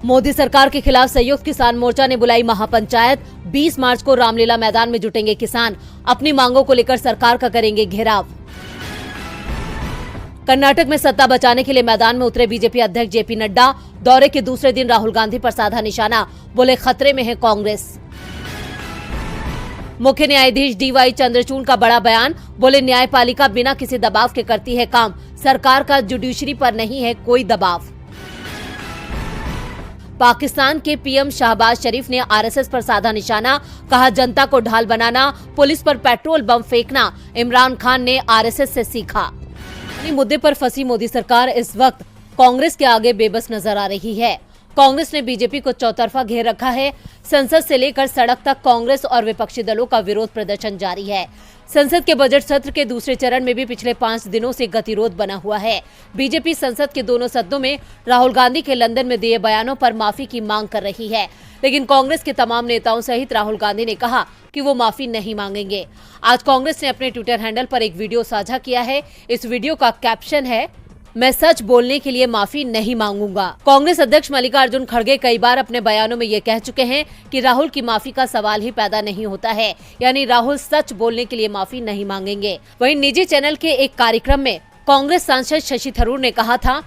मोदी सरकार के खिलाफ संयुक्त किसान मोर्चा ने बुलाई महापंचायत। 20 मार्च को रामलीला मैदान में जुटेंगे किसान। अपनी मांगों को लेकर सरकार का करेंगे घेराव। कर्नाटक में सत्ता बचाने के लिए मैदान में उतरे बीजेपी अध्यक्ष जेपी नड्डा। दौरे के दूसरे दिन राहुल गांधी पर साधा निशाना, बोले खतरे में है कांग्रेस। मुख्य न्यायाधीश डीवाई चंद्रचूड़ का बड़ा बयान, बोले न्यायपालिका बिना किसी दबाव के करती है काम, सरकार का जुडिशरी पर नहीं है कोई दबाव। पाकिस्तान के पीएम शहबाज शरीफ ने आरएसएस पर साधा निशाना, कहा जनता को ढाल बनाना, पुलिस पर पेट्रोल बम फेंकना इमरान खान ने आरएसएस से सीखा। इस मुद्दे पर फंसी मोदी सरकार इस वक्त कांग्रेस के आगे बेबस नजर आ रही है। कांग्रेस ने बीजेपी को चौतरफा घेर रखा है। संसद से लेकर सड़क तक कांग्रेस और विपक्षी दलों का विरोध प्रदर्शन जारी है। संसद के बजट सत्र के दूसरे चरण में भी पिछले 5 दिनों से गतिरोध बना हुआ है। बीजेपी संसद के दोनों सदनों में राहुल गांधी के लंदन में दिए बयानों पर माफी की मांग कर रही है, लेकिन कांग्रेस के तमाम नेताओं सहित राहुल गांधी ने कहा कि वो माफी नहीं मांगेंगे। आज कांग्रेस ने अपने ट्विटर हैंडल पर एक वीडियो साझा किया है। इस वीडियो का कैप्शन है, मैं सच बोलने के लिए माफी नहीं मांगूंगा। कांग्रेस अध्यक्ष मल्लिकार्जुन खड़गे कई बार अपने बयानों में ये कह चुके हैं कि राहुल की माफी का सवाल ही पैदा नहीं होता है, यानी राहुल सच बोलने के लिए माफी नहीं मांगेंगे। वहीं निजी चैनल के एक कार्यक्रम में कांग्रेस सांसद शशि थरूर ने कहा था,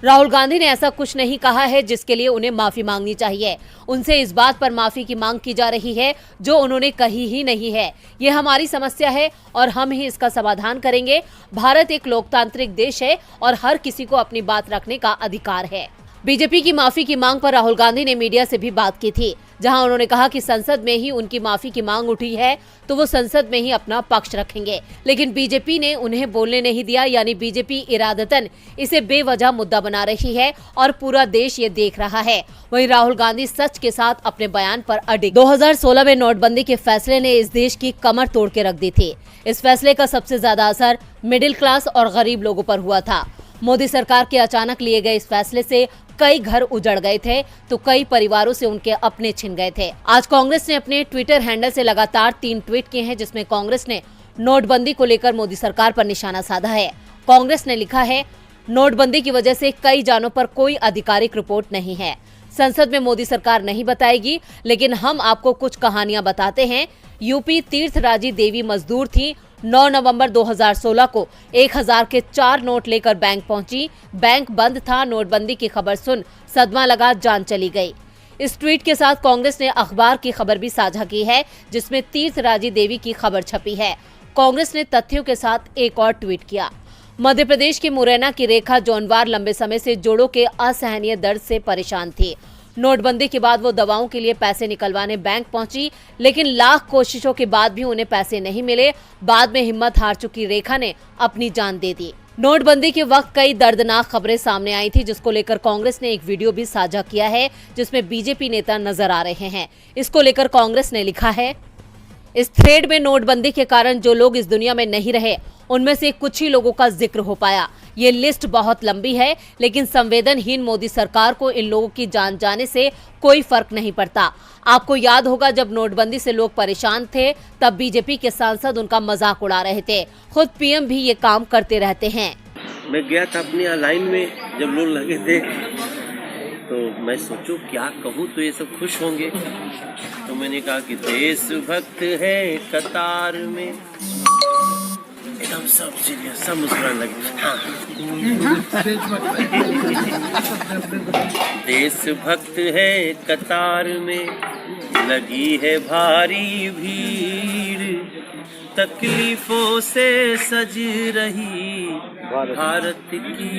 राहुल गांधी ने ऐसा कुछ नहीं कहा है जिसके लिए उन्हें माफी मांगनी चाहिए। उनसे इस बात पर माफी की मांग की जा रही है जो उन्होंने कही ही नहीं है। ये हमारी समस्या है और हम ही इसका समाधान करेंगे। भारत एक लोकतांत्रिक देश है और हर किसी को अपनी बात रखने का अधिकार है। बीजेपी की माफी की मांग पर राहुल गांधी ने मीडिया से भी बात की थी, जहां उन्होंने कहा कि संसद में ही उनकी माफी की मांग उठी है तो वो संसद में ही अपना पक्ष रखेंगे, लेकिन बीजेपी ने उन्हें बोलने नहीं दिया, यानी बीजेपी इरादतन इसे बेवजह मुद्दा बना रही है और पूरा देश ये देख रहा है। वहीं राहुल गांधी सच के साथ अपने बयान पर अडिग। 2016 में नोटबंदी के फैसले ने इस देश की कमर तोड़ के रख दी थी। इस फैसले का सबसे ज्यादा असर मिडिल क्लास और गरीब लोगों पर हुआ था। मोदी सरकार के अचानक लिए गए इस फैसले से कई घर उजड़ गए थे तो कई परिवारों से उनके अपने छिन गए थे। आज कांग्रेस ने अपने ट्विटर हैंडल से लगातार 3 ट्वीट किए हैं, जिसमें कांग्रेस ने नोटबंदी को लेकर मोदी सरकार पर निशाना साधा है। कांग्रेस ने लिखा है, नोटबंदी की वजह से कई जानों पर कोई आधिकारिक रिपोर्ट नहीं है। संसद में मोदी सरकार नहीं बताएगी, लेकिन हम आपको कुछ कहानियां बताते हैं। यूपी तीर्थराजी देवी मजदूर थी। 9 नवंबर 2016 को 1000 के 4 नोट लेकर बैंक पहुंची। बैंक बंद था। नोटबंदी की खबर सुन सदमा लगा, जान चली गई। इस ट्वीट के साथ कांग्रेस ने अखबार की खबर भी साझा की है, जिसमें तीर्थराजी देवी की खबर छपी है। कांग्रेस ने तथ्यों के साथ एक और ट्वीट किया। मध्य प्रदेश की मुरैना की रेखा जोनवार लंबे समय से जोड़ों के असहनीय दर्द से परेशान थी। नोटबंदी के बाद वो दवाओं के लिए पैसे निकलवाने बैंक पहुंची, लेकिन लाख कोशिशों के बाद भी उन्हें पैसे नहीं मिले। बाद में हिम्मत हार चुकी रेखा ने अपनी जान दे दी। नोटबंदी के वक्त कई दर्दनाक खबरें सामने आई थी, जिसको लेकर कांग्रेस ने एक वीडियो भी साझा किया है, जिसमें बीजेपी नेता नजर आ रहे हैं। इसको लेकर कांग्रेस ने लिखा है, इस थ्रेड में नोटबंदी के कारण जो लोग इस दुनिया में नहीं रहे, उनमें से कुछ ही लोगों का जिक्र हो पाया। ये लिस्ट बहुत लंबी है, लेकिन संवेदनहीन मोदी सरकार को इन लोगों की जान जाने से कोई फर्क नहीं पड़ता। आपको याद होगा जब नोटबंदी से लोग परेशान थे, तब बीजेपी के सांसद उनका मजाक उड़ा रहे थे। खुद पीएम भी ये काम करते रहते हैं। मैं गया था अपनी लाइन में, जब लोग लगे थे तो मैं सोचूं क्या कहूँ तो ये सब खुश होंगे, तो मैंने कहा कि देशभक्त है कतार में। एकदम सब सीरियस, सब मुस्कुराने लगे। हाँ। देशभक्त है कतार में, लगी है भारी भीड़, तकलीफों से सज रही भारत की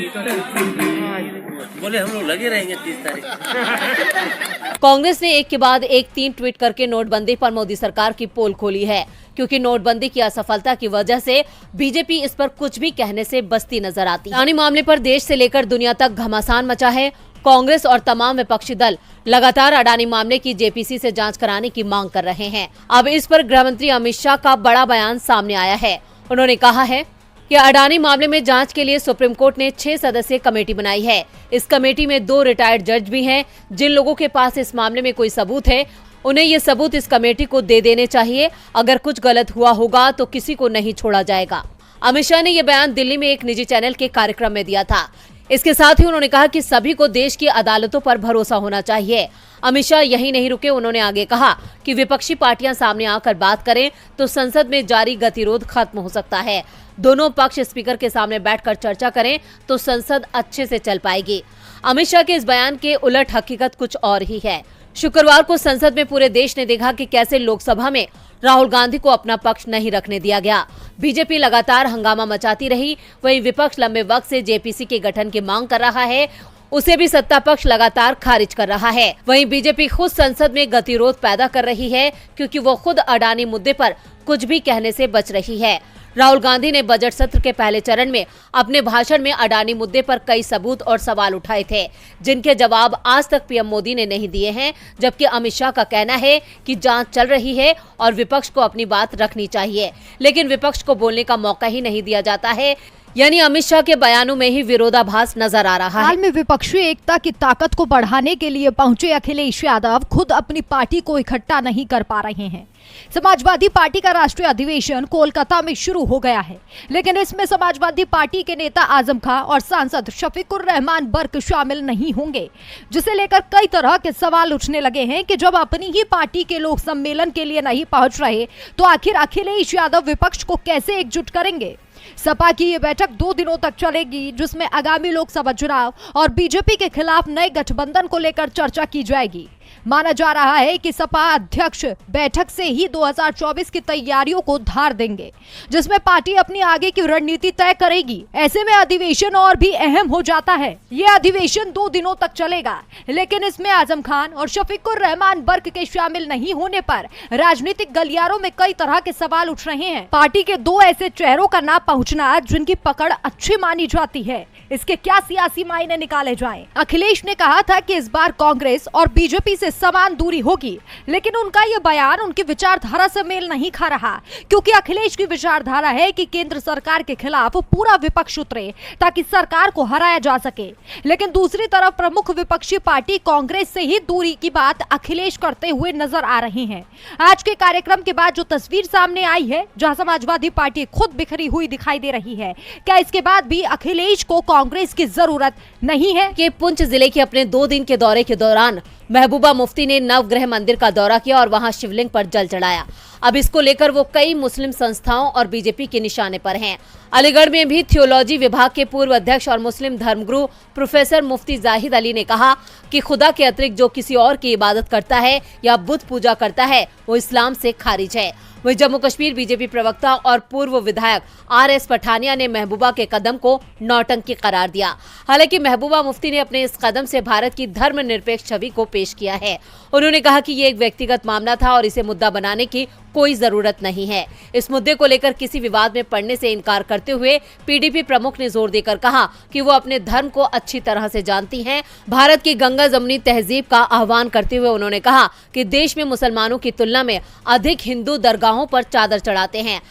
तस्वीर। बोले हम लोग लगे रहेंगे 30 तारीख। कांग्रेस ने एक के बाद एक 3 ट्वीट करके नोटबंदी पर मोदी सरकार की पोल खोली है, क्योंकि नोटबंदी की असफलता की वजह से बीजेपी इस पर कुछ भी कहने से बचती नजर आती है। अडानी मामले पर देश से लेकर दुनिया तक घमासान मचा है। कांग्रेस और तमाम विपक्षी दल लगातार अडानी मामले की जेपीसी से जांच कराने की मांग कर रहे हैं। अब इस पर गृह मंत्री अमित शाह का बड़ा बयान सामने आया है। उन्होंने कहा है कि अडानी मामले में जांच के लिए सुप्रीम कोर्ट ने 6 सदस्यीय कमेटी बनाई है। इस कमेटी में 2 रिटायर्ड जज भी हैं। जिन लोगों के पास इस मामले में कोई सबूत है, उन्हें ये सबूत इस कमेटी को दे देने चाहिए। अगर कुछ गलत हुआ होगा तो किसी को नहीं छोड़ा जाएगा। अमित शाह ने यह बयान दिल्ली में एक निजी चैनल के कार्यक्रम में दिया था। इसके साथ ही उन्होंने कहा कि सभी को देश की अदालतों पर भरोसा होना चाहिए। अमित शाह यही नहीं रुके, उन्होंने आगे कहा कि विपक्षी पार्टियां सामने आकर बात करें तो संसद में जारी गतिरोध खत्म हो सकता है। दोनों पक्ष स्पीकर के सामने बैठकर चर्चा करें तो संसद अच्छे से चल पाएगी। अमित शाह के इस बयान के उलट हकीकत कुछ और ही है। शुक्रवार को संसद में पूरे देश ने देखा कि कैसे लोकसभा में राहुल गांधी को अपना पक्ष नहीं रखने दिया गया। बीजेपी लगातार हंगामा मचाती रही, वहीं विपक्ष लंबे वक्त से जेपीसी के गठन की मांग कर रहा है, उसे भी सत्ता पक्ष लगातार खारिज कर रहा है। वहीं बीजेपी खुद संसद में गतिरोध पैदा कर रही है, क्योंकि वो खुद अडानी मुद्दे पर कुछ भी कहने से बच रही है। राहुल गांधी ने बजट सत्र के पहले चरण में अपने भाषण में अडानी मुद्दे पर कई सबूत और सवाल उठाए थे, जिनके जवाब आज तक पीएम मोदी ने नहीं दिए हैं। जबकि अमित शाह का कहना है कि जांच चल रही है और विपक्ष को अपनी बात रखनी चाहिए, लेकिन विपक्ष को बोलने का मौका ही नहीं दिया जाता है। यानी अमित शाह के बयानों में ही विरोधाभास नजर आ रहा है। हाल में विपक्षी एकता की ताकत को बढ़ाने के लिए पहुंचे अखिलेश यादव खुद अपनी पार्टी को इकट्ठा नहीं कर पा रहे हैं। समाजवादी पार्टी का राष्ट्रीय अधिवेशन कोलकाता में शुरू हो गया है, लेकिन इसमें समाजवादी पार्टी के नेता आजम खां और सांसद शफीकुर रहमान बर्क शामिल नहीं होंगे, जिसे लेकर कई तरह के सवाल उठने लगे हैं कि जब अपनी ही पार्टी के लोग सम्मेलन के लिए नहीं पहुंच रहे तो आखिर अखिलेश यादव विपक्ष को कैसे एकजुट करेंगे। सपा की ये बैठक 2 दिनों तक चलेगी, जिसमें आगामी लोकसभा चुनाव और बीजेपी के खिलाफ नए गठबंधन को लेकर चर्चा की जाएगी। माना जा रहा है कि सपा अध्यक्ष बैठक से ही 2024 की तैयारियों को धार देंगे, जिसमें पार्टी अपनी आगे की रणनीति तय करेगी। ऐसे में अधिवेशन और भी अहम हो जाता है। ये अधिवेशन 2 दिनों तक चलेगा, लेकिन इसमें आजम खान और शफीकुर रहमान बर्क के शामिल नहीं होने पर राजनीतिक गलियारों में कई तरह के सवाल उठ रहे हैं। पार्टी के 2 ऐसे चेहरों का ना पहुंचना जिनकी पकड़ अच्छी मानी जाती है, इसके क्या सियासी मायने निकाले जाएं? अखिलेश ने कहा था कि इस बार कांग्रेस और बीजेपी से समान दूरी होगी, लेकिन उनका यह बयान उनकी विचारधारा से मेल नहीं खा रहा, क्योंकि अखिलेश की विचारधारा है कि केंद्र सरकार के खिलाफ पूरा विपक्ष उतरे ताकि सरकार को हराया जा सके। लेकिन दूसरी तरफ प्रमुख विपक्षी पार्टी कांग्रेस से ही दूरी की बात अखिलेश करते हुए नजर आ रहे हैं। आज के कार्यक्रम के बाद जो तस्वीर सामने आई है, जहां समाजवादी पार्टी खुद बिखरी हुई दिखाई दे रही है, क्या इसके बाद भी अखिलेश को कांग्रेस की जरूरत नहीं है? कि पुंछ जिले के अपने 2 दिन के दौरे के दौरान महबूबा मुफ्ती ने नवग्रह मंदिर का दौरा किया और वहां शिवलिंग पर जल चढ़ाया। अब इसको लेकर वो कई मुस्लिम संस्थाओं और बीजेपी के निशाने पर हैं। अलीगढ़ में भी थियोलॉजी विभाग के पूर्व अध्यक्ष और मुस्लिम धर्मगुरु प्रोफेसर मुफ्ती जाहिद अली ने कहा कि खुदा के अतिरिक्त जो किसी और की इबादत करता है या बुत पूजा करता है वो इस्लाम से खारिज है। वहीं जम्मू कश्मीर बीजेपी प्रवक्ता और पूर्व विधायक RS पठानिया ने महबूबा के कदम को नौटंकी करार दिया। हालांकि महबूबा मुफ्ती ने अपने इस कदम से भारत की धर्मनिरपेक्ष छवि को पेश किया है। उन्होंने कहा कि ये एक व्यक्तिगत मामला था और इसे मुद्दा बनाने की कोई जरूरत नहीं है। इस मुद्दे को लेकर किसी विवाद में पड़ने से इनकार करते हुए PDP प्रमुख ने जोर देकर कहा कि वो अपने धर्म को अच्छी तरह से जानती हैं। भारत की गंगा जमनी तहजीब का आह्वान करते हुए उन्होंने कहा कि देश में मुसलमानों की तुलना में अधिक हिंदू दरगाहों पर चादर चढ़ाते हैं।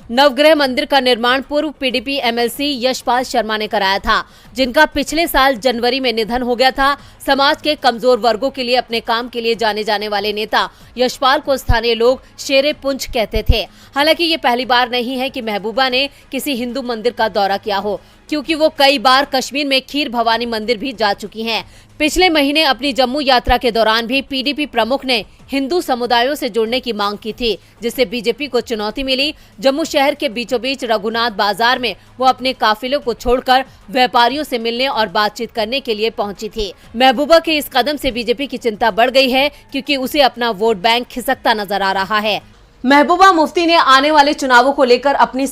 नवग्रह मंदिर का निर्माण पूर्व PDP MLC यशपाल शर्मा ने कराया था, जिनका पिछले साल जनवरी में निधन हो गया था। समाज के कमजोर वर्गों के लिए अपने काम के लिए जाने जाने वाले नेता यशपाल को स्थानीय लोग शेरे पुंछ कहते थे। हालांकि ये पहली बार नहीं है कि महबूबा ने किसी हिंदू मंदिर का दौरा किया हो, क्योंकि वो कई बार कश्मीर में खीर भवानी मंदिर भी जा चुकी हैं। पिछले महीने अपनी जम्मू यात्रा के दौरान भी PDP प्रमुख ने हिंदू समुदायों से जुड़ने की मांग की थी, जिससे बीजेपी को चुनौती मिली। जम्मू शहर के बीचों बीच रघुनाथ बाजार में वो अपने काफिलों को छोड़कर व्यापारियों से मिलने और बातचीत करने के लिए पहुंची थी। महबूबा के इस कदम से बीजेपी की चिंता बढ़ गई है, क्योंकि उसे अपना वोट बैंक खिसकता नजर आ रहा है। महबूबा मुफ्ती ने आने वाले चुनावों को लेकर अपनी